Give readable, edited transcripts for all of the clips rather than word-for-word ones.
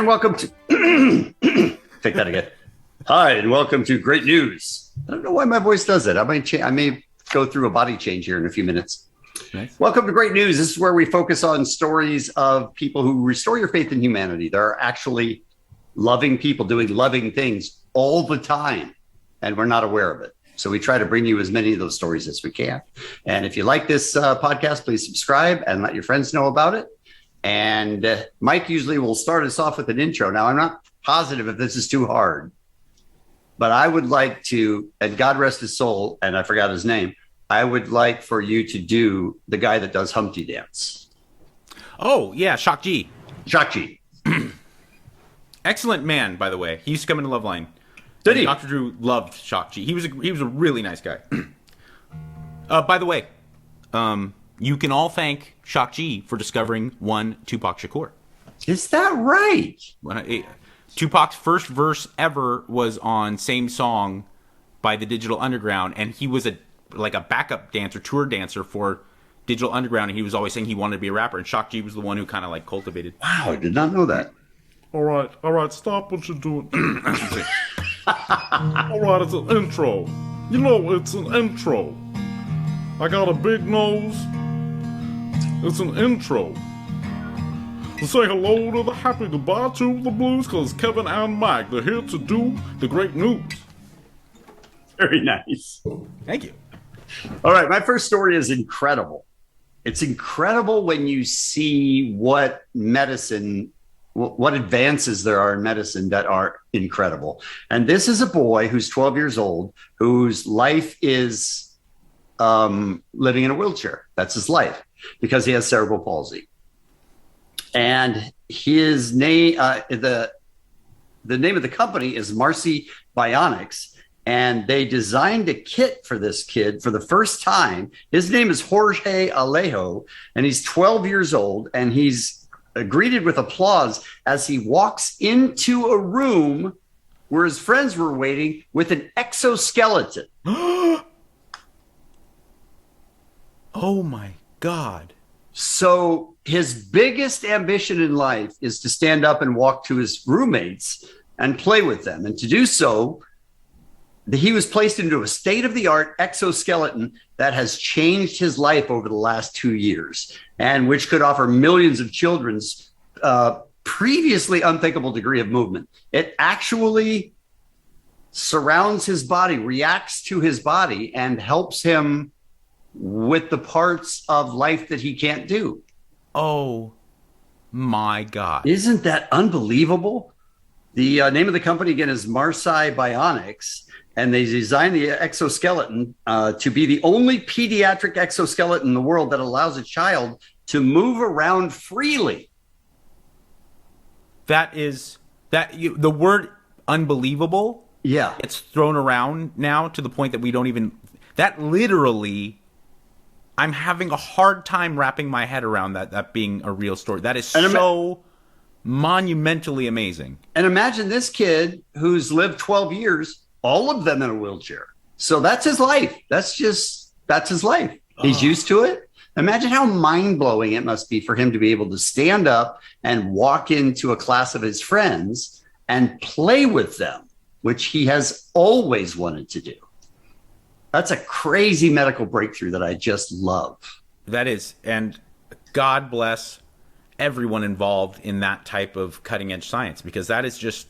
and welcome to... Take that again. Hi, and welcome to Great News. I don't know why my voice does it. I may go through a body change here in a few minutes. Nice. Welcome to Great News. This is where we focus on stories of people who restore your faith in humanity. There are actually loving people doing loving things all the time, and we're not aware of it. So we try to bring you as many of those stories as we can. And if you like this podcast, please subscribe and let your friends know about it. And Mike usually will start us off with an intro. Now, I'm not positive if this is too hard, but I would like to, and God rest his soul, and I forgot his name, I would like for you to do the guy that does Humpty Dance. Oh, yeah, Shock G. Shock G. Excellent man, by the way. He used to come into Loveline. Did he? Dr. Drew loved Shock G. He was a really nice guy. By the way, you can all thank Shock G for discovering one Tupac Shakur. Is that right? Tupac's first verse ever was on Same Song by the Digital Underground, and he was a backup dancer, tour dancer for Digital Underground, and he was always saying he wanted to be a rapper, and Shock G was the one who kind of like cultivated. Wow, I did not know that. All right, stop what you're doing. All right, it's an intro. You know, it's an intro. I got a big nose. It's an intro. So say hello to the happy, goodbye to the blues, because Kevin and Mike, they're here to do the great news. Very nice. Thank you. All right, my first story is incredible. It's incredible when you see what advances there are in medicine that are incredible. And this is a boy who's 12 years old, whose life is living in a wheelchair. That's his life, because he has cerebral palsy. And his name, the name of the company is Marcy Bionics, and they designed a kit for this kid for the first time. His name is Jorge Alejo, and he's 12 years old, and he's greeted with applause as he walks into a room where his friends were waiting with an exoskeleton. Oh my God. So his biggest ambition in life is to stand up and walk to his roommates and play with them. And to do so, he was placed into a state-of-the-art exoskeleton that has changed his life over the last 2 years, and which could offer millions of children's previously unthinkable degree of movement. It actually surrounds his body, reacts to his body, and helps him with the parts of life that he can't do. Oh my God. Isn't that unbelievable? The name of the company, again, is Marcy Bionics, and they designed the exoskeleton to be the only pediatric exoskeleton in the world that allows a child to move around freely. The word unbelievable. Yeah. It's thrown around now to the point that we don't even, that literally, I'm having a hard time wrapping my head around that being a real story. That is so monumentally amazing. And imagine this kid who's lived 12 years, all of them in a wheelchair. So that's his life. That's his life. He's used to it. Imagine how mind-blowing it must be for him to be able to stand up and walk into a class of his friends and play with them, which he has always wanted to do. That's a crazy medical breakthrough that I just love. That is, and God bless everyone involved in that type of cutting-edge science, because that is just,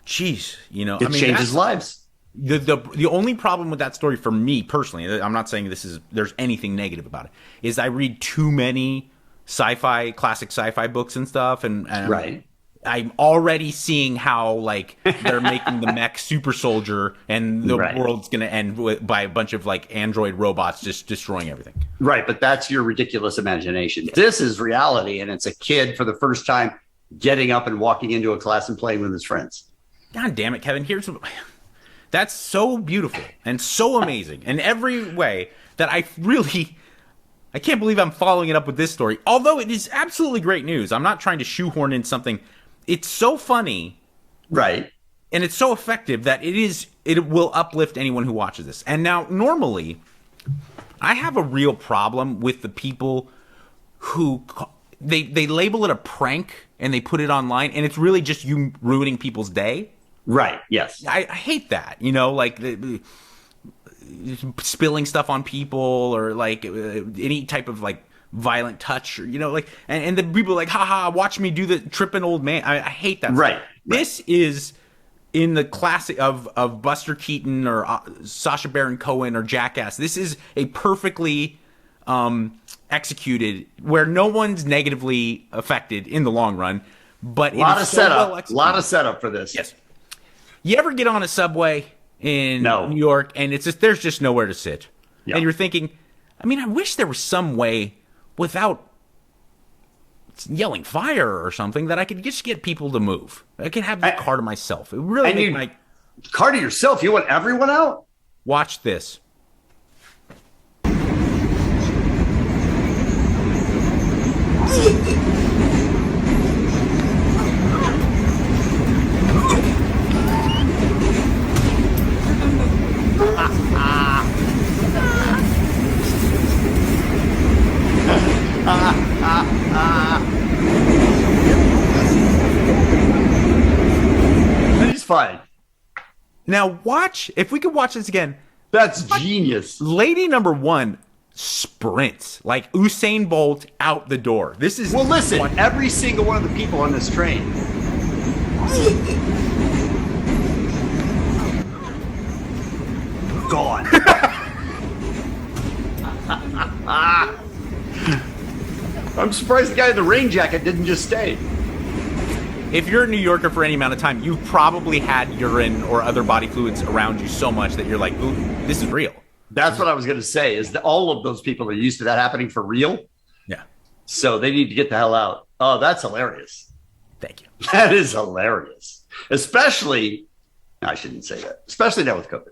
geez, it changes lives. The only problem with that story for me personally, I'm not saying there's anything negative about it, is I read too many classic sci-fi books and stuff, and right. I'm already seeing how they're making the mech super soldier, and the world's going to end by a bunch of android robots just destroying everything. Right, but that's your ridiculous imagination. Yeah. This is reality, and it's a kid for the first time getting up and walking into a class and playing with his friends. God damn it, Kevin! That's so beautiful and so amazing in every way that I can't believe I'm following it up with this story. Although it is absolutely great news. I'm not trying to shoehorn in something. It's so funny, right? And it's so effective that it will uplift anyone who watches this. And now, normally, I have a real problem with the people who they label it a prank and they put it online, and it's really just you ruining people's day. Right. Yes. I hate that. Like spilling stuff on people, or like any type of like violent touch, or and the people are like, haha, watch me do the tripping old man. I hate that. Right. This is in the classic of Buster Keaton or Sacha Baron Cohen or Jackass. This is a perfectly executed, where no one's negatively affected in the long run, but a lot of setup. A lot of setup for this. Yes. You ever get on a subway in No. New York and it's just there's just nowhere to sit, Yeah. and you're thinking, I wish there was some way without yelling fire or something that I could just get people to move. I could have the car to myself. It would really make my car to yourself. You want everyone out? Watch this. That is fine. Now watch, if we could watch this again. That's genius. Lady number one sprints like Usain Bolt out the door. This is listen, every single one of the people on this train. Gone. I'm surprised the guy in the rain jacket didn't just stay. If you're a New Yorker for any amount of time, you've probably had urine or other body fluids around you so much that you're like, ooh, this is real. That's what I was going to say, is that all of those people are used to that happening for real. Yeah. So they need to get the hell out. Oh, that's hilarious. Thank you. That is hilarious. Especially, I shouldn't say that, especially now with COVID.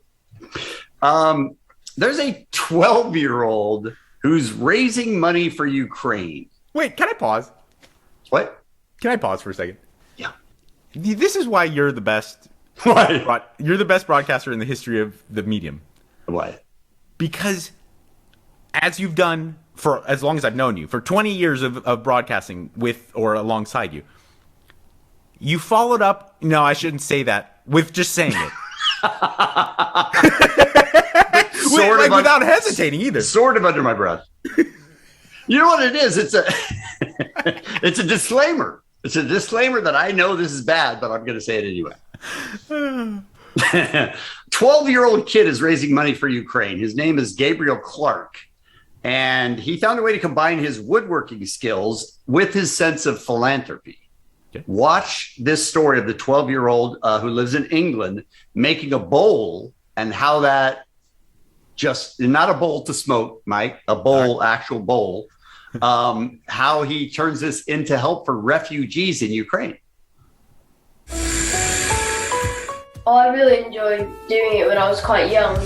There's a 12-year-old who's raising money for Ukraine. Wait, can I pause? What? Can I pause for a second? Yeah. This is why you're the best. Why? You're the best broadcaster in the history of the medium. Why? Because as you've done for as long as I've known you, for 20 years of broadcasting with or alongside you, you followed up, no, I shouldn't say that, with just saying it. Without hesitating either. Sort of under my breath. You know what it is? It's a disclaimer. It's a disclaimer that I know this is bad, but I'm going to say it anyway. 12-year-old kid is raising money for Ukraine. His name is Gabriel Clark, and he found a way to combine his woodworking skills with his sense of philanthropy. Okay. Watch this story of the 12-year-old who lives in England making a bowl, and how that just not a bowl to smoke, Mike, a bowl, actual bowl. How he turns this into help for refugees in Ukraine. Oh, I really enjoyed doing it when I was quite young.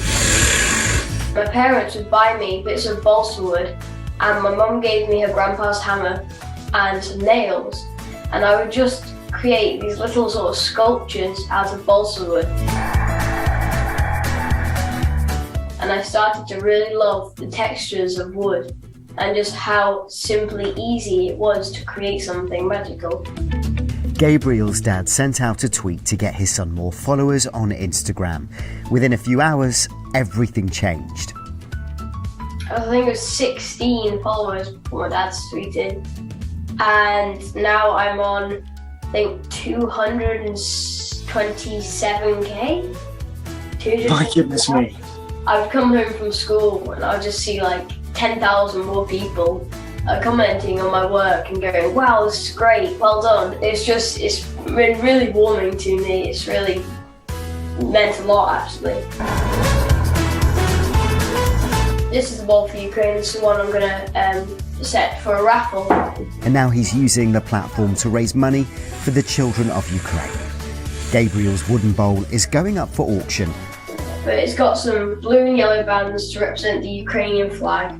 My parents would buy me bits of balsa wood, and my mum gave me her grandpa's hammer and some nails, and I would just create these little sort of sculptures out of balsa wood. And I started to really love the textures of wood and just how simply easy it was to create something magical. Gabriel's dad sent out a tweet to get his son more followers on Instagram. Within a few hours, everything changed. I think it was 16 followers before my dad tweeted. And now I'm on, I think, 227k. My goodness me. I've come home from school and I'll just see like 10,000 more people commenting on my work and going, wow, this is great, well done. It's been really warming to me. It's really meant a lot, actually. This is the ball for Ukraine. This is the one I'm going to set for a raffle. And now he's using the platform to raise money for the children of Ukraine. Gabriel's wooden bowl is going up for auction. But it's got some blue and yellow bands to represent the Ukrainian flag.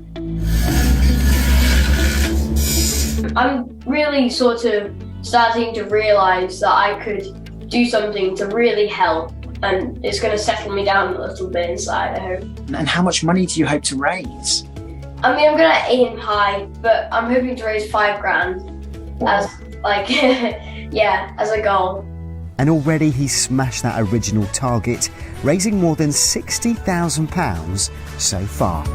I'm really sort of starting to realise that I could do something to really help, and it's going to settle me down a little bit inside, I hope. And how much money do you hope to raise? I mean, I'm going to aim high, but I'm hoping to raise £5,000 as like, yeah, as a goal. And already he's smashed that original target, raising more than £60,000 so far.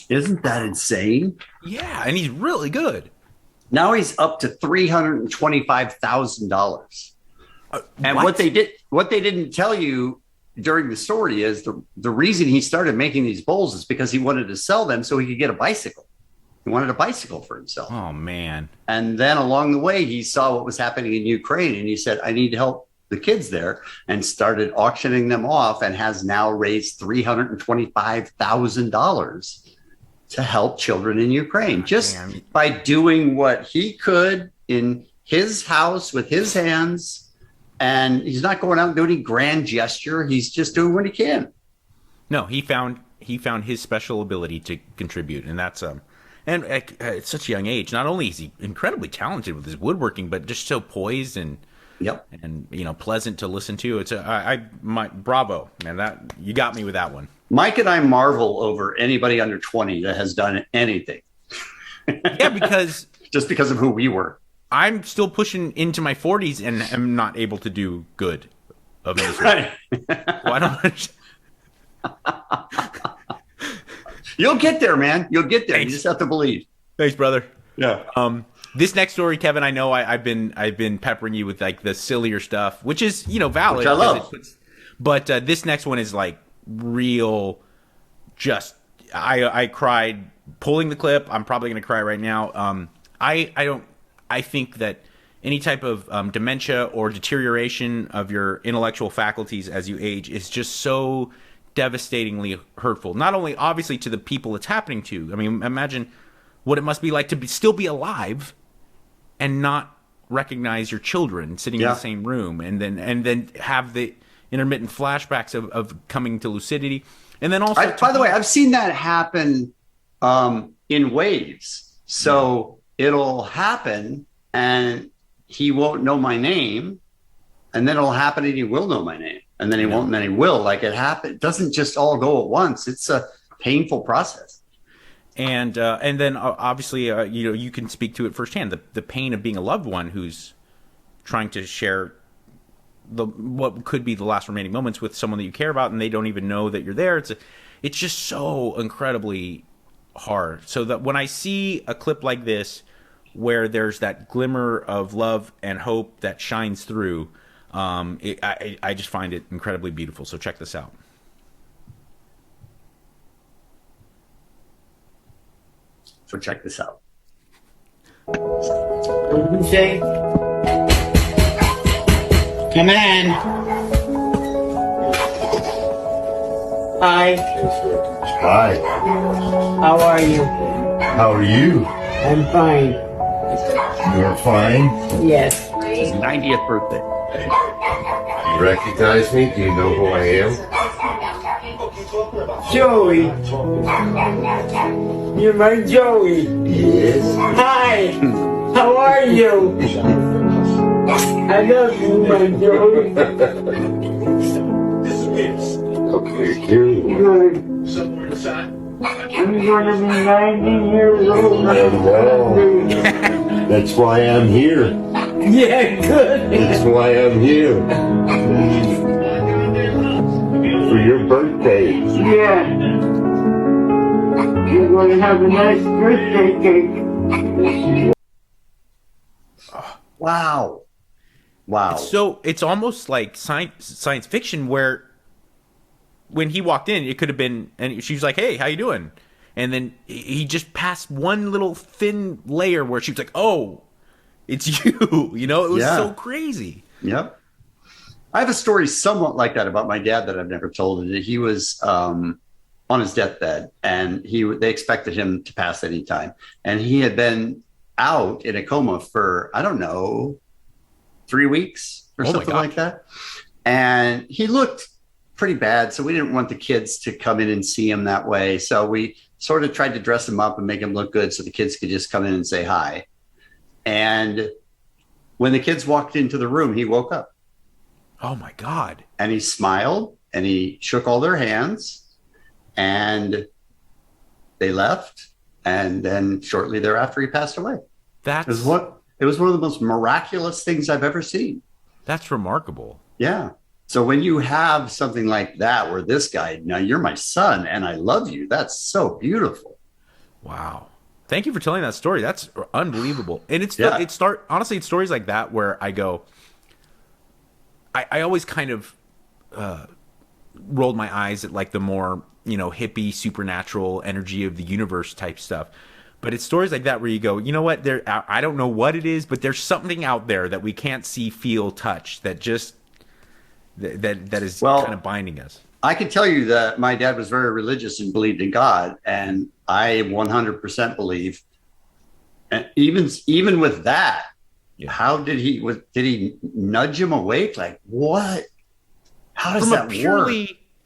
Isn't that insane? Yeah, and he's really good. Now he's up to $325,000. And what they didn't tell you during the story is the reason he started making these bowls is because he wanted to sell them so he could get a bicycle. He wanted a bicycle for himself. Oh, man. And then along the way, he saw what was happening in Ukraine, and he said, I need to help the kids there, and started auctioning them off, and has now raised $325,000 to help children in Ukraine, just by doing what he could in his house with his hands. And he's not going out and doing any grand gesture. He's just doing what he can. No, he found his special ability to contribute, and that's and at such a young age, not only is he incredibly talented with his woodworking, but just so poised and pleasant to listen to. It's bravo, man. That you got me with that one. Mike and I marvel over anybody under 20 that has done anything. Yeah, because just because of who we were. I'm still pushing into my 40s and am not able to do good. Right. Why don't You'll get there, man. You'll get there. Thanks. You just have to believe. Thanks, brother. Yeah. This next story, Kevin, I know I've been peppering you with like the sillier stuff, which is valid. Which I love. But this next one is like real. Just I cried pulling the clip. I'm probably gonna cry right now. I think that any type of dementia or deterioration of your intellectual faculties as you age is just so devastatingly hurtful. Not only obviously to the people it's happening to. I mean, imagine what it must be like to still be alive and not recognize your children sitting in the same room, and then have the intermittent flashbacks of coming to lucidity. And then also, by the way, I've seen that happen in waves. So it'll happen and he won't know my name, and then it'll happen and he will know my name, and then he won't, and then he will. Like it happened. It doesn't just all go at once. It's a painful process. And then obviously, you can speak to it firsthand. The pain of being a loved one who's trying to share what could be the last remaining moments with someone that you care about, and they don't even know that you're there. It's just so incredibly hard. So that when I see a clip like this, where there's that glimmer of love and hope that shines through, I just find it incredibly beautiful. So check this out. So check this out. What did you say? Come in. Hi. Hi. How are you? How are you? I'm fine. You're fine? Yes. His 90th birthday. You recognize me? Do you know who I am? Joey. You're my Joey. Yes. Hi. How are you? I love you, my Joey. Okay, here we go. Good. I'm gonna be 90 years old. That's why I'm here. Yeah, good. That's why I'm here. For your birthday. Yeah. You're gonna have a nice birthday cake. Wow. So it's almost like science fiction, where when he walked in, it could have been, and she was like, "Hey, how you doing?" And then he just passed one little thin layer where she was like, "Oh, it's you." It was so crazy. Yep. I have a story somewhat like that about my dad that I've never told. He was on his deathbed, and they expected him to pass any time, and he had been out in a coma for, I don't know, 3 weeks or something like that. And he looked pretty bad, so we didn't want the kids to come in and see him that way. So we sort of tried to dress him up and make him look good so the kids could just come in and say hi. And when the kids walked into the room, he woke up. Oh my God. And he smiled and he shook all their hands, and they left. And then shortly thereafter, he passed away. That's it was one of the most miraculous things I've ever seen. That's remarkable. Yeah. So when you have something like that, where this guy, now you're my son and I love you, that's so beautiful. Wow. Thank you for telling that story. That's unbelievable. And honestly, it's stories like that where I go, I always kind of rolled my eyes at like the more, hippie, supernatural energy of the universe type stuff. But it's stories like that where you go, you know what? I don't know what it is, but there's something out there that we can't see, feel, touch that just that is kind of binding us. I can tell you that my dad was very religious and believed in God, and I 100% believe. And even with that, how did he nudge him awake? Like what? How does that work?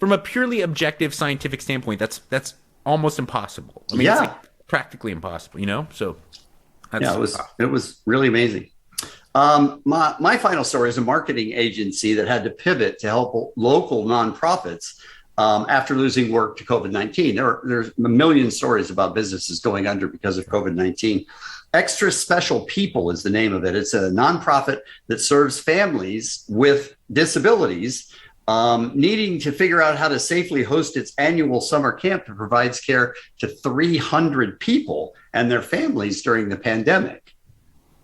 From a purely objective scientific standpoint, that's almost impossible. I mean, it's like practically impossible, So it was really amazing. My final story is a marketing agency that had to pivot to help local nonprofits after losing work to COVID-19. There's a million stories about businesses going under because of COVID-19. Extra Special People is the name of it. It's a nonprofit that serves families with disabilities needing to figure out how to safely host its annual summer camp that provides care to 300 people and their families during the pandemic.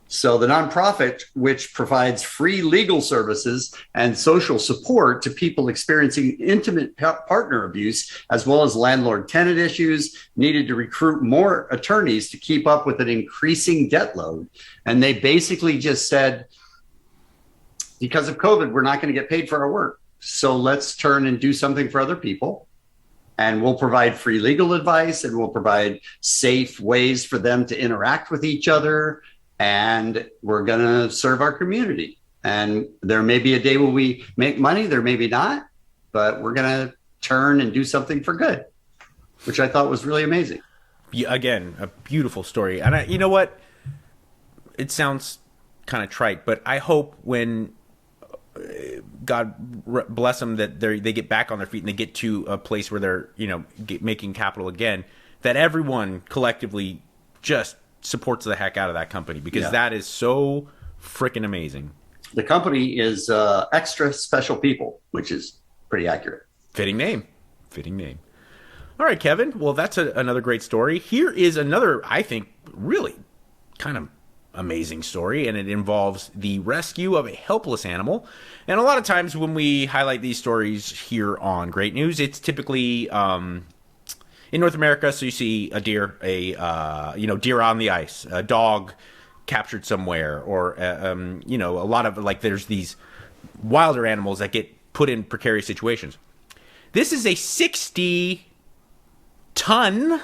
So the nonprofit, which provides free legal services and social support to people experiencing intimate partner abuse, as well as landlord-tenant issues, needed to recruit more attorneys to keep up with an increasing debt load. And they basically just said, because of COVID, we're not going to get paid for our work. So let's turn and do something for other people. And we'll provide free legal advice, and we'll provide safe ways for them to interact with each other. And we're going to serve our community. And there may be a day when we make money, there may be not, but we're going to turn and do something for good, which I thought was really amazing. Again, a beautiful story. And you know what? It sounds kind of trite, but I hope when God bless them that they get back on their feet and they get to a place where they're, making capital again, that everyone collectively just supports the heck out of that company, because that is so freaking amazing. The company is Extra Special People, which is pretty accurate. Fitting name. All right, Kevin. Well, that's another great story. Here is another, I think, really kind of amazing story, and it involves the rescue of a helpless animal. And a lot of times when we highlight these stories here on Great News, it's typically in North America, so you see a deer, deer on the ice, a dog captured somewhere, or a lot of there's these wilder animals that get put in precarious situations. This is a 60-ton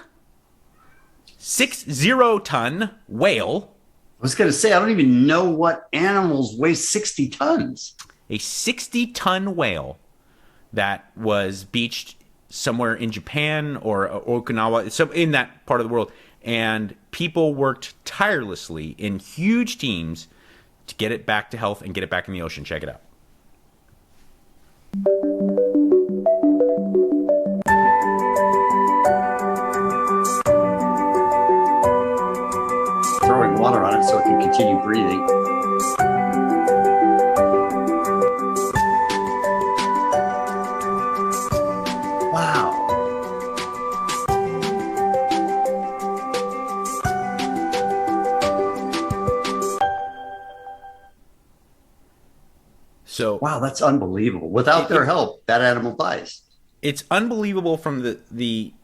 whale. I was going to say, I don't even know what animals weigh 60 tons. A 60-ton whale that was beached somewhere in Japan or Okinawa, so in that part of the world, and people worked tirelessly in huge teams to get it back to health and get it back in the ocean. Check it out. Throwing water on it so it can continue breathing. Wow, that's unbelievable. Without their help, that animal dies. It's unbelievable from the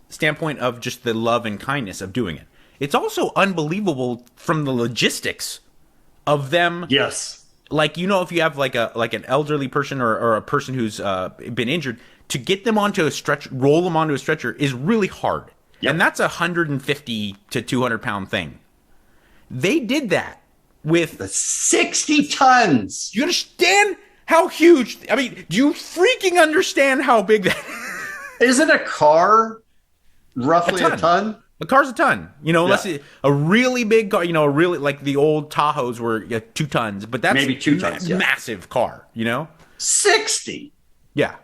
standpoint of just the love and kindness of doing it. It's also unbelievable from the logistics of them. Yes. If you have an elderly person or a person who's been injured, to get them onto a stretcher, roll them onto a stretcher is really hard. Yep. And that's a 150 to 200 pound thing. They did that with the 60 tons. Do you understand how huge? I mean, do you freaking understand how big that is? Isn't a car roughly a ton? A car's a ton, unless a really big car, a really like the old Tahoes were 2 tons, but that's maybe 2 tons, massive car, 60. Yeah.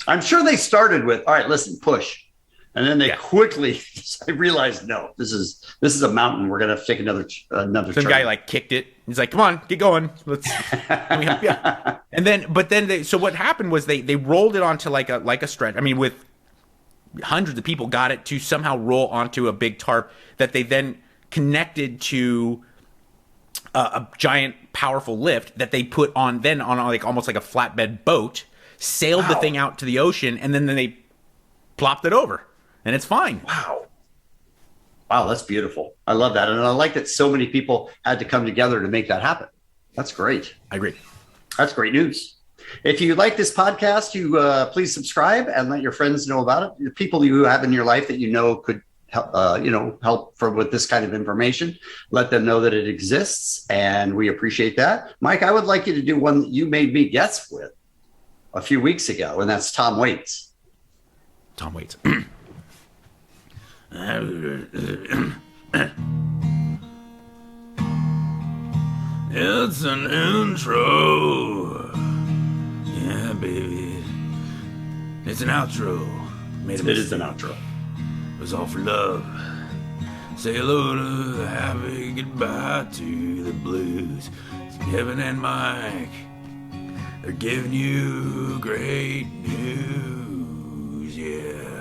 I'm sure they started with, all right, listen, push. And then they quickly realized, no, this is a mountain. We're gonna have to take another Some turn. guy like kicked it. He's like, "Come on, get going. Let's." Yeah. And then, so what happened was they rolled it onto like a stretch. I mean, with hundreds of people, got it to somehow roll onto a big tarp that they then connected to a giant, powerful lift that they put on like almost like a flatbed boat, sailed the thing out to the ocean, and then they plopped it over. And it's fine. Wow, that's beautiful. I love that. And I like that so many people had to come together to make that happen. That's great. I agree. That's great news. If you like this podcast, you please subscribe and let your friends know about it. The people you have in your life that you know could help, help with this kind of information. Let them know that it exists, and we appreciate that. Mike, I would like you to do one that you made me guess with a few weeks ago, and that's Tom Waits. Tom Waits. It's an intro. Yeah, baby. It's an outro. It is an outro. It was all for love. Say hello to the happy, goodbye to the blues. It's Kevin and Mike. They're giving you great news, yeah.